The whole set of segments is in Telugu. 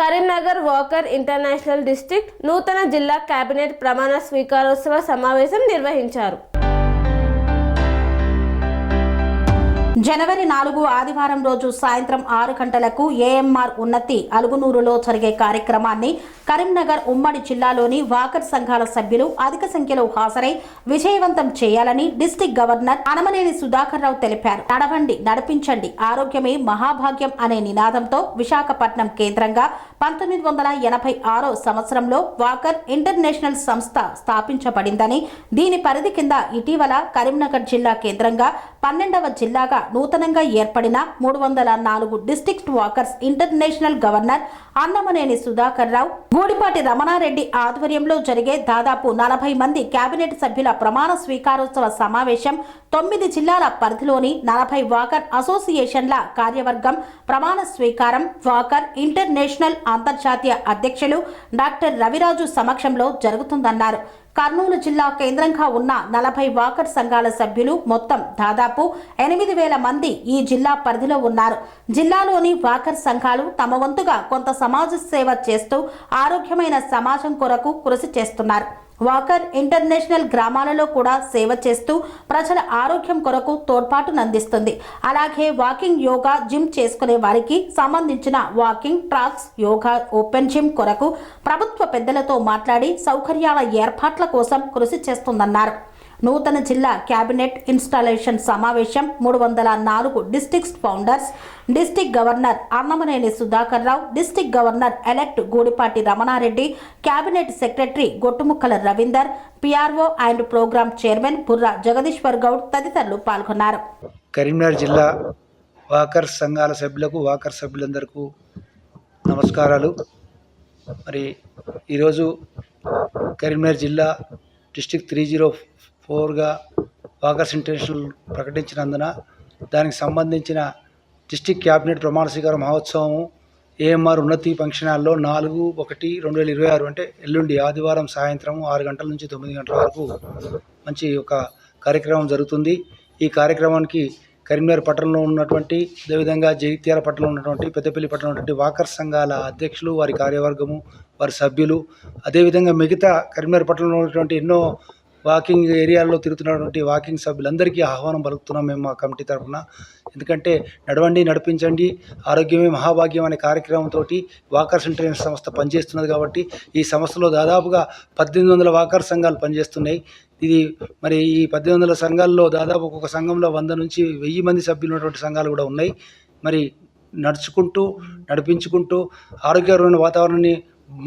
కరీంనగర్ వాకర్ ఇంటర్నేషనల్ డిస్ట్రిక్ట్ నూతన జిల్లా కేబినెట్ ప్రమాణ స్వీకారోత్సవ సమావేశం నిర్వహించారు. జనవరి 4 ఆదివారం రోజు సాయంత్రం 6 గంటలకు ఏఎంఆర్ ఉన్నతి అలుగునూరులో జరిగే కార్యక్రమాన్ని కరీంనగర్ ఉమ్మడి జిల్లాలోని వాకర్ సంఘాల సభ్యులు అధిక సంఖ్యలో హాజరై విజయవంతం చేయాలని డిస్ట్రిక్ట్ గవర్నర్ అనమనేని సుధాకర్ రావు తెలిపారు. నడవండి నడిపించండి ఆరోగ్యమే మహాభాగ్యం అనే నినాదంతో విశాఖపట్నం కేంద్రంగా 1986 సంవత్సరంలో వాకర్ ఇంటర్నేషనల్ సంస్థ స్థాపించబడిందని, దీని పరిధి కింద ఇటీవల కరీంనగర్ జిల్లా కేంద్రంగా 12వ జిల్లాగా నూతనంగా ఏర్పడిన 304 district Walkers International governor Annamaneni Sudhakar Rao, Gudipati Ramanareddy ఆధ్వర్యంలో జరిగే దాదాపు 40 మంది కేబినెట్ సభ్యుల ప్రమాణ స్వీకారోత్సవ సమావేశం 9 జిల్లాల పరిధిలోని 40 వాకర్ అసోసియేషన్ల కార్యవర్గం ప్రమాణ స్వీకారం వాకర్ ఇంటర్నేషనల్ అంతర్జాతీయ అధ్యక్షులు డాక్టర్ రవిరాజు సమక్షంలో జరుగుతుందన్నారు. కర్నూలు జిల్లా కేంద్రంగా ఉన్న 40 వాకర్ సంఘాల సభ్యులు మొత్తం దాదాపు 8,000 మంది ఈ జిల్లా పరిధిలో ఉన్నారు. జిల్లాలోని వాకర్ సంఘాలు తమ వంతుగా కొంత సమాజ సేవ చేస్తూ ఆరోగ్యమైన సమాజం కొరకు కృషి చేస్తున్నారు. వాకర్ ఇంటర్నేషనల్ గ్రామాలలో కూడా సేవ చేస్తూ ప్రజల ఆరోగ్యం కొరకు తోడ్పాటునందిస్తుంది. అలాగే వాకింగ్, యోగా, జిమ్ చేసుకునే వారికి సంబంధించిన walking tracks, yoga open gym కొరకు ప్రభుత్వ పెద్దలతో మాట్లాడి సౌకర్యాల ఏర్పాట్ల కోసం కృషి చేస్తుందన్నారు. నూతన జిల్లా కేబినెట్ ఇన్స్టాలేషన్ సమావేశం 304 district founders, district governor Annamaneni Sudhakar Rao, district governor elect Gudipati Ramanareddy, cabinet secretary Gottumukkala Ravinder, PRO and programme chairman Burra Jagadishwar Goud తదితరులు పాల్గొన్నారు. కరీంనగర్ జిల్లా వాకర్ సంఘాల సభ్యులకు, వాకర్ సభ్యులందరికీ నమస్కారాలు. మరి ఈరోజు కరీంనగర్ జిల్లా డిస్ట్రిక్ట్ 304గా వాకర్స్ ఇంటర్నేషనల్ ప్రకటించినందున దానికి సంబంధించిన డిస్ట్రిక్ట్ క్యాబినెట్ ప్రమాణ స్వీకార మహోత్సవం ఏఎంఆర్ ఉన్నతి ఫంక్షన్ హాల్లో 4/1/2026 అంటే ఎల్లుండి ఆదివారం సాయంత్రం 6 గంటల నుంచి 9 గంటల వరకు మంచి ఒక కార్యక్రమం జరుగుతుంది. ఈ కార్యక్రమానికి కరీంనగర్ పట్టణంలో ఉన్నటువంటి, అదేవిధంగా జగిత్యాల పట్టణంలో ఉన్నటువంటి, పెద్దపల్లి పట్టణంలో ఉన్నటువంటి వాకర్ సంఘాల అధ్యక్షులు, వారి కార్యవర్గము, వారి సభ్యులు, అదేవిధంగా మిగతా కరీంనగర్ పట్టణంలో ఉన్నటువంటి ఎన్నో వాకింగ్ ఏరియాల్లో తిరుగుతున్నటువంటి వాకింగ్ సభ్యులందరికీ ఆహ్వానం పలుకుతున్నాం మేము మా కమిటీ తరఫున. ఎందుకంటే నడవండి నడిపించండి ఆరోగ్యమే మహాభాగ్యం అనే కార్యక్రమంతో వాకర్స్ ఇంటర్నేషనల్ సంస్థ పనిచేస్తున్నది. కాబట్టి ఈ సంస్థలో దాదాపుగా 1800 వాకర్ సంఘాలు పనిచేస్తున్నాయి. ఇది మరి ఈ 1800 సంఘాల్లో దాదాపు ఒక్కొక్క సంఘంలో 100 నుంచి 1000 మంది సభ్యులు ఉన్నటువంటి సంఘాలు కూడా ఉన్నాయి. మరి నడుచుకుంటూ నడిపించుకుంటూ ఆరోగ్యకరమైన వాతావరణాన్ని,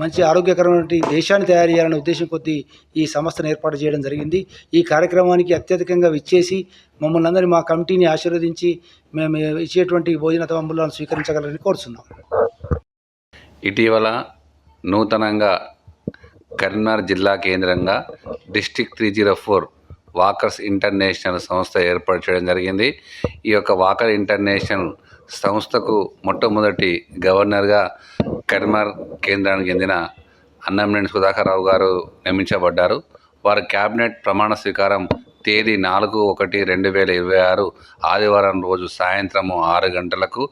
మంచి ఆరోగ్యకరమైన దేశాన్ని తయారు చేయాలనే ఉద్దేశం కొద్దీ ఈ సంస్థను ఏర్పాటు చేయడం జరిగింది. ఈ కార్యక్రమానికి అత్యధికంగా విచ్చేసి మమ్మల్ని అందరినీ, మా కమిటీని ఆశీర్వదించి మేము ఇచ్చేటువంటి భోజన తమంబులను స్వీకరించగలరని కోరుతున్నాం. ఇటీవల నూతనంగా కరీంనగర్ జిల్లా కేంద్రంగా డిస్ట్రిక్ట్ 304 వాకర్స్ ఇంటర్నేషనల్ సంస్థ ఏర్పాటు చేయడం జరిగింది. ఈ యొక్క వాకర్ ఇంటర్నేషనల్ సంస్థకు మొట్టమొదటి గవర్నర్గా కరీంనగర్ కేంద్రానికి చెందిన అన్నమనేని సుధాకర్ రావు గారు నియమించబడ్డారు. వారి క్యాబినెట్ ప్రమాణ స్వీకారం తేదీ 4/1/2026 ఆదివారం రోజు సాయంత్రం 6 గంటలకు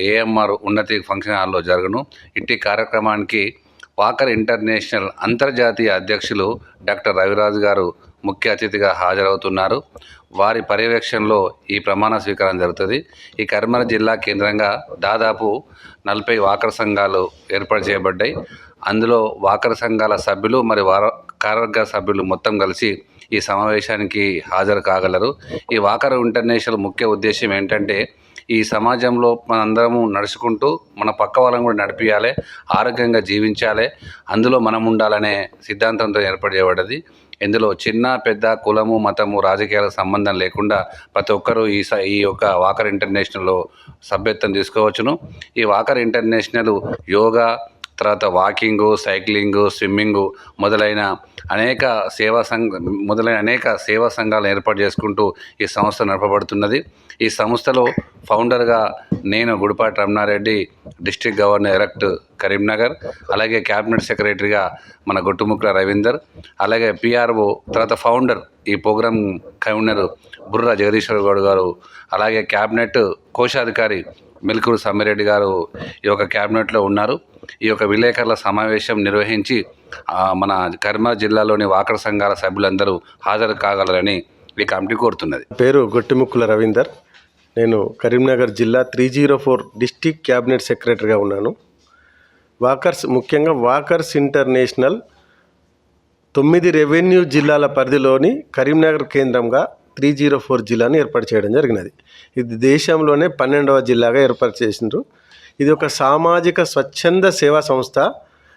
ఏఎంఆర్ ఉన్నతి ఫంక్షన్ హాల్లో జరుగును. ఇట్టి కార్యక్రమానికి వాకర్ ఇంటర్నేషనల్ అంతర్జాతీయ అధ్యక్షులు డాక్టర్ రవిరాజు గారు ముఖ్య అతిథిగా హాజరవుతున్నారు. వారి పర్యవేక్షణలో ఈ ప్రమాణ స్వీకారం జరుగుతుంది. ఈ కరీంనగర్ జిల్లా కేంద్రంగా దాదాపు 40 వాకర్ సంఘాలు ఏర్పాటు చేయబడ్డాయి. అందులో వాకర్ సంఘాల సభ్యులు మరి కార్యవర్గ సభ్యులు మొత్తం కలిసి ఈ సమావేశానికి హాజరు కాగలరు. ఈ వాకర్ ఇంటర్నేషనల్ ముఖ్య ఉద్దేశం ఏంటంటే, ఈ సమాజంలో మనందరము నడుచుకుంటూ మన పక్క వాళ్ళని కూడా నడిపించాలి, ఆరోగ్యంగా జీవించాలి, అందులో మనం ఉండాలనే సిద్ధాంతంతో ఏర్పాటు చేయబడ్డది. ఇందులో చిన్న పెద్ద కులము, మతము, రాజకీయాలకు సంబంధం లేకుండా ప్రతి ఒక్కరూ ఈ యొక్క వాకర్ ఇంటర్నేషనల్లో సభ్యత్వం తీసుకోవచ్చును. ఈ వాకర్ ఇంటర్నేషనల్ యోగా, తర్వాత వాకింగు, సైక్లింగు, స్విమ్మింగు మొదలైన అనేక సేవా సంఘాలను ఏర్పాటు చేసుకుంటూ ఈ సంస్థ నడపబడుతున్నది. ఈ సంస్థలో ఫౌండర్గా నేను Gudipati Ramana Reddy, district governor elect Karimnagar, అలాగే క్యాబినెట్ సెక్రటరీగా మన గొట్టుముక్కల రవీందర్, అలాగే పిఆర్ఓ తర్వాత ఫౌండర్ ఈ ప్రోగ్రాం కన్వీనర్ బుర్రా జగదీశ్వర్ గౌడ్ గారు, అలాగే క్యాబినెట్ కోశాధికారి మిల్కూరు సమ్మిరెడ్డి గారు ఈ యొక్క క్యాబినెట్లో ఉన్నారు. ఈ యొక్క విలేకరుల సమావేశం నిర్వహించి మన కరీంనగర్ జిల్లాలోని వాకర్ సంఘాల సభ్యులందరూ హాజరు కాగలరని ఈ కమిటీ కోరుతున్నది. పేరు గొట్టిముక్కుల రవీందర్. నేను కరీంనగర్ జిల్లా 304 డిస్టిక్ క్యాబినెట్ సెక్రటరీగా ఉన్నాను. ముఖ్యంగా వాకర్స్ ఇంటర్నేషనల్ 9 రెవెన్యూ జిల్లాల పరిధిలోని కరీంనగర్ కేంద్రంగా 304 జిల్లాను ఏర్పాటు చేయడం జరిగినది. ఇది దేశంలోనే 12వ జిల్లాగా ఏర్పాటు చేసిండ్రు. ఇది ఒక సామాజిక స్వచ్ఛంద సేవా సంస్థ.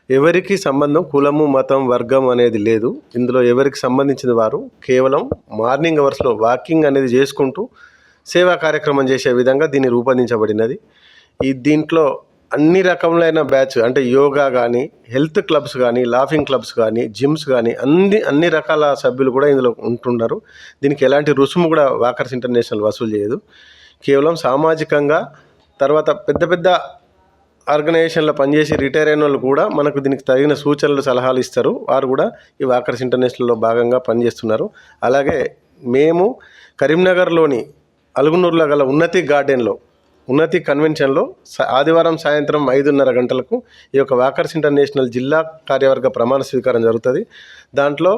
ఎవరికి సంబంధం కులము మతం వర్గం అనేది లేదు. ఇందులో ఎవరికి సంబంధించిన వారు కేవలం మార్నింగ్ అవర్స్లో వాకింగ్ అనేది చేసుకుంటూ సేవా కార్యక్రమం చేసే విధంగా దీన్ని రూపొందించబడినది. దీంట్లో అన్ని రకములైన బ్యాచ్ అంటే యోగా కానీ, హెల్త్ క్లబ్స్ కానీ, లాఫింగ్ క్లబ్స్ కానీ, జిమ్స్ కానీ అన్ని రకాల సభ్యులు కూడా ఇందులో ఉంటున్నారు. దీనికి ఎలాంటి రుసుము కూడా వాకర్స్ ఇంటర్నేషనల్ వసూలు చేయదు. కేవలం సామాజికంగా తర్వాత పెద్ద పెద్ద ఆర్గనైజేషన్లో పనిచేసి రిటైర్ అయిన వాళ్ళు కూడా మనకు దీనికి తగిన సూచనలు సలహాలు ఇస్తారు. వారు కూడా ఈ వాకర్స్ ఇంటర్నేషనల్లో భాగంగా పనిచేస్తున్నారు. అలాగే మేము కరీంనగర్లోని అలుగునూరులో గల ఉన్నతి కన్వెన్షన్లో ఆదివారం సాయంత్రం 5:30 గంటలకు ఈ యొక్క వాకర్స్ ఇంటర్నేషనల్ జిల్లా కార్యవర్గ ప్రమాణ స్వీకారం జరుగుతుంది. దాంట్లో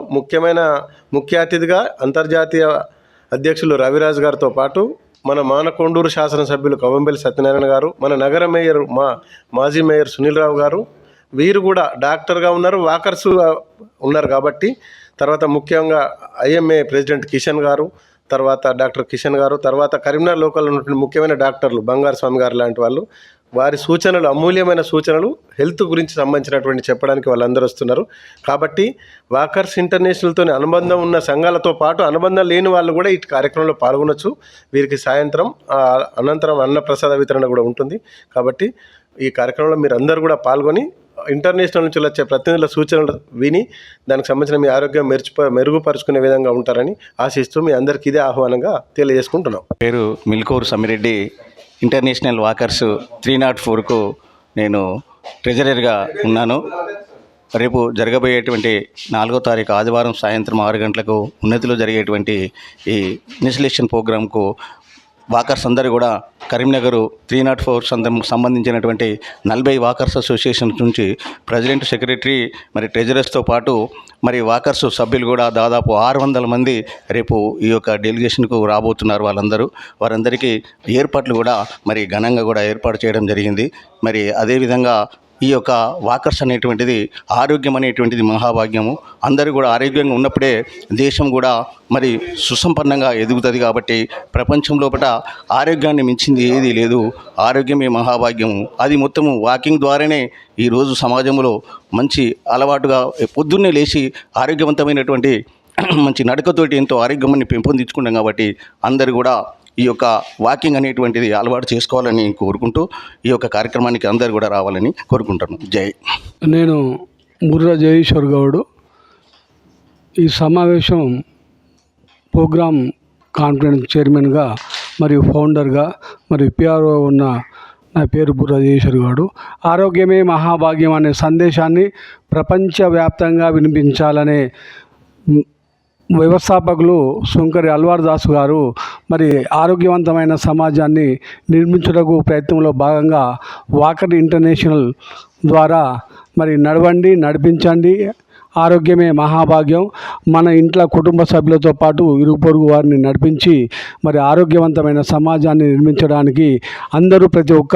ముఖ్య అతిథిగా అంతర్జాతీయ అధ్యక్షులు రవిరాజ్ గారితో పాటు మన మానకొండూరు శాసనసభ్యులు కవంబెల్లి సత్యనారాయణ గారు, మన నగర మేయర్ మాజీ మేయర్ సునీల్ రావు గారు, వీరు కూడా డాక్టర్గా ఉన్నారు, వాకర్స్ ఉన్నారు కాబట్టి, తర్వాత ముఖ్యంగా IMA ప్రెసిడెంట్ కిషన్ గారు, తర్వాత డాక్టర్ కిషన్ గారు, తర్వాత కరీంనగర్ లోకల్లో ఉన్నటువంటి ముఖ్యమైన డాక్టర్లు బంగారు స్వామి గారు లాంటి వాళ్ళు, వారి సూచనలు అమూల్యమైన సూచనలు హెల్త్ గురించి సంబంధించినటువంటి చెప్పడానికి వాళ్ళందరూ వస్తున్నారు. కాబట్టి వాకర్స్ ఇంటర్నేషనల్తో అనుబంధం ఉన్న సంఘాలతో పాటు అనుబంధం లేని వాళ్ళు కూడా ఈ కార్యక్రమంలో పాల్గొనవచ్చు. వీరికి సాయంత్రం అనంతరం అన్నప్రసాద వితరణ కూడా ఉంటుంది. కాబట్టి ఈ కార్యక్రమంలో మీరు అందరూ కూడా పాల్గొని ఇంటర్నేషనల్ నుంచి వచ్చే ప్రతినిధుల సూచనలు విని దానికి సంబంధించిన మీ ఆరోగ్యం మెరుగుపరుచుకునే విధంగా ఉంటారని ఆశిస్తూ మీ అందరికీ ఇదే ఆహ్వానంగా తెలియజేసుకుంటున్నాం. పేరు మిల్కూరు సమ్మిరెడ్డి. ఇంటర్నేషనల్ వాకర్స్ 304కు నేను ట్రెజరర్గా ఉన్నాను. రేపు జరగబోయేటువంటి 4వ తారీఖు ఆదివారం సాయంత్రం 6 గంటలకు ఉన్నతిలో జరిగేటువంటి ఈ ఇన్స్టలేషన్ ప్రోగ్రాంకు వాకర్స్ అందరూ కూడా కరీంనగర్ 304 సంబంధించినటువంటి 40 వాకర్స్ అసోసియేషన్ నుంచి ప్రెసిడెంట్, సెక్రటరీ, మరి ట్రెజరర్స్తో పాటు మరి వాకర్స్ సభ్యులు కూడా దాదాపు 600 మంది రేపు ఈ యొక్క డెలిగేషన్కు రాబోతున్నారు. వారందరికీ ఏర్పాట్లు కూడా మరి ఘనంగా కూడా ఏర్పాటు చేయడం జరిగింది. మరి అదేవిధంగా ఈ యొక్క వాకర్స్ అనేటువంటిది ఆరోగ్యం అనేటువంటిది మహాభాగ్యము. అందరూ కూడా ఆరోగ్యంగా ఉన్నప్పుడే దేశం కూడా మరి సుసంపన్నంగా ఎదుగుతుంది. కాబట్టి ప్రపంచం లోపల ఆరోగ్యాన్ని మించింది ఏదీ లేదు. ఆరోగ్యమే మహాభాగ్యము. అది మొత్తము వాకింగ్ ద్వారానే ఈరోజు సమాజంలో మంచి అలవాటుగా పొద్దున్నే లేచి ఆరోగ్యవంతమైనటువంటి మంచి నడకతోటి ఎంతో ఆరోగ్యాన్ని పెంపొందించుకుంటాం. కాబట్టి అందరూ కూడా ఈ యొక్క వాకింగ్ అనేటువంటిది అలవాటు చేసుకోవాలని కోరుకుంటూ ఈ యొక్క కార్యక్రమానికి అందరూ కూడా రావాలని కోరుకుంటాను. జై. నేను బుర్రా జయేశ్వర్ గౌడ్. ఈ సమావేశం ప్రోగ్రామ్ కాన్ఫరెన్స్ చైర్మన్గా మరియు ఫౌండర్గా మరియు PRO ఉన్న నా పేరు బుర్రా జయేశ్వర్ గౌడ్. ఆరోగ్యమే మహాభాగ్యం అనే సందేశాన్ని ప్రపంచవ్యాప్తంగా వినిపించాలనే వ్యవస్థాపకులు సుంకరి అల్వార్ దాసు గారు మరి ఆరోగ్యవంతమైన సమాజాన్ని నిర్మించుటకు ప్రయత్నంలో భాగంగా వాకర్ ఇంటర్నేషనల్ ద్వారా మరి నడిపించండి, ఆరోగ్యమే మహాభాగ్యం, మన ఇంట్లో కుటుంబ సభ్యులతో పాటు ఇరుగు పొరుగు వారిని నడిపించి మరి ఆరోగ్యవంతమైన సమాజాన్ని నిర్మించడానికి అందరూ ప్రతి ఒక్క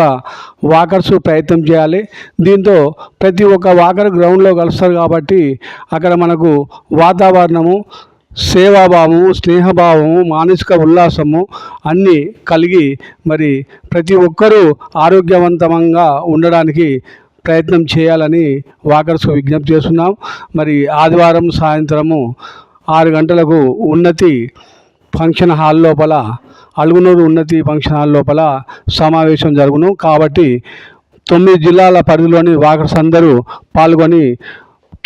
వాకర్స్ ప్రయత్నం చేయాలి. దీంతో ప్రతి ఒక్క వాకర్ గ్రౌండ్లో కలుస్తారు కాబట్టి అక్కడ మనకు వాతావరణము, సేవాభావము, స్నేహభావము, మానసిక ఉల్లాసము అన్నీ కలిగి మరి ప్రతి ఒక్కరూ ఆరోగ్యవంతంగా ఉండడానికి ప్రయత్నం చేయాలని వాకర్స్కు విజ్ఞప్తి చేస్తున్నాం. మరి ఆదివారం సాయంత్రము 6 గంటలకు ఉన్నతి ఫంక్షన్ హాల్ లోపల, అలుగునూరు ఉన్నతి ఫంక్షన్ హాల్ లోపల సమావేశం జరుగును. కాబట్టి 9 జిల్లాల పరిధిలోని వాకర్స్ అందరూ పాల్గొని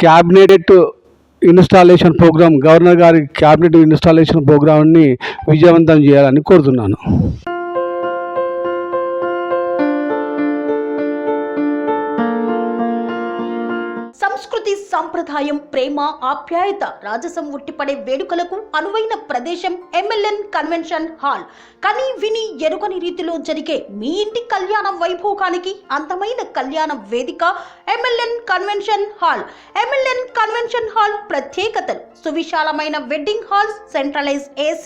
క్యాబినెట్ ఇన్స్టాలేషన్ ప్రోగ్రాం, గవర్నర్ గారి క్యాబినెట్ ఇన్స్టాలేషన్ ప్రోగ్రాంని విజయవంతం చేయాలని కోరుతున్నాను. సంస్కృతి సాంప్రదాయం, ప్రేమ, ఆప్యాయత, రాజసం ఉట్టిపడే వేడుకలకు అనువైన ప్రదేశం MLN కన్వెన్షన్ హాల్. కని విని ఎరుగని రీతిలో జరిగే మీ ఇంటి కళ్యాణ వైభోగానికి అందమైన కళ్యాణ వేదిక MLN convention hall. MLN convention hall ప్రత్యేకతలు: సువిశాలమైన wedding halls, centralised AC,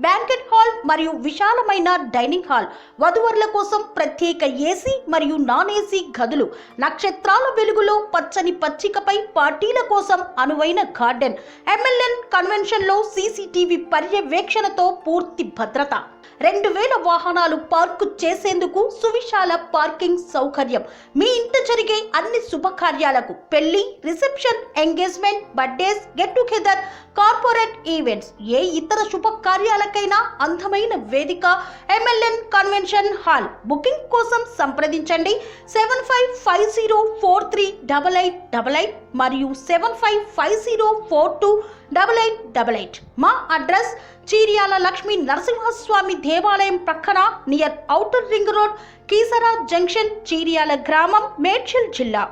banquet hall మరియు విశాలమైన డైనింగ్ హాల్, వధువరుల కోసం ప్రత్యేక AC మరియు నాన్ AC గదులు, నక్షత్రాల వెలుగులో పచ్చని పచ్చికపై పార్టీల కోసం అనువైన గార్డెన్. MLN కన్వెన్షన్ లో CCTV పర్యవేక్షణతో పూర్తి భద్రత, 2000 వాహనాలు పార్కు చేసేందుకు సువిశాల పార్కింగ్ సౌకర్యం. మీ ఇంట జరిగే అన్ని శుభకార్యాలకు, పెళ్లి, reception, engagement, birthdays, get together, corporate events, ఏ ఇతర శుభకార్యాలకైనా అందమైన వేదిక MLN కన్వెన్షన్ హాల్. బుకింగ్ కోసం సంప్రదించండి 7550438888 మరియు 7550428888. మా అడ్రస్ చీర్యాల లక్ష్మీ నరసింహస్వామి దేవాలయం ప్రక్కన, near outer ring road, Keesara junction, Cheeryal గ్రామం, మేడ్చల్ జిల్లా.